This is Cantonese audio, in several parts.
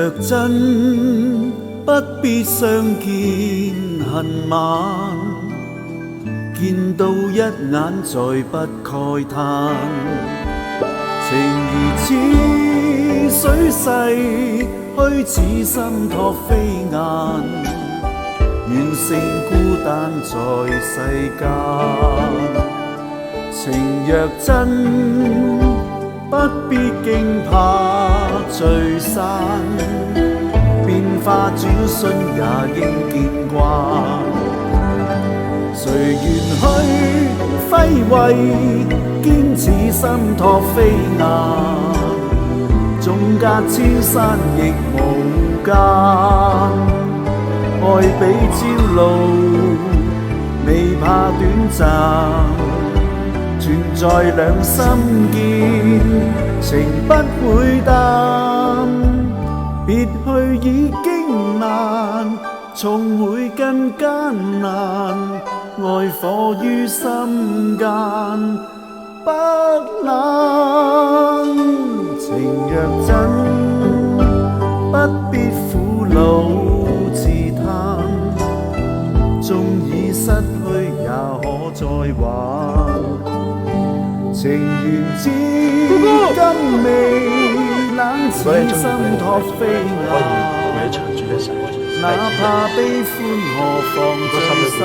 若真不必相見恨晚，見到一眼再不慨嘆。情如似水逝，虛似心託飛雁，願勝孤單在世間。情若真，不必驚怕聚散，變化轉瞬也應見慣。誰願去揮慧，堅持心託飛雁，縱隔千山亦無間。愛比朝露，未怕短暫。存在兩心間，情不會淡。別去已經難，重會更艱難。愛火於心間，不冷。情若真，不必苦惱自嘆。縱已失去，也可再還。情緣至今未冷，此心託飛雁，哪怕悲歡何妨聚散。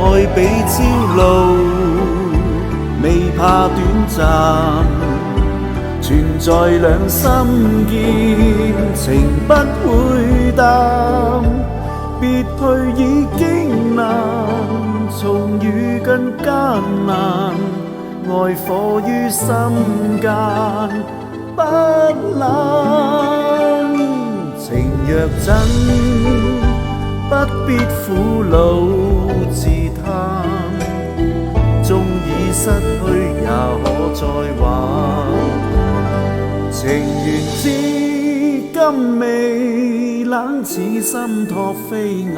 愛比朝露，未怕短暫。存在兩心間，情不會淡。別去已經難，重遇更艱難。愛火於心間，不冷。情若真，不必苦惱自嘆。縱已失去，也可再還。情緣至今未冷，此心託飛雁，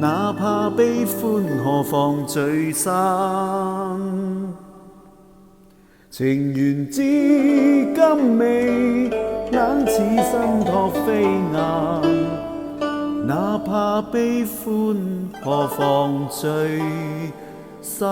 哪怕悲歡何妨聚散。情緣至今未冷，此心託飛雁，哪怕悲歡何妨聚散。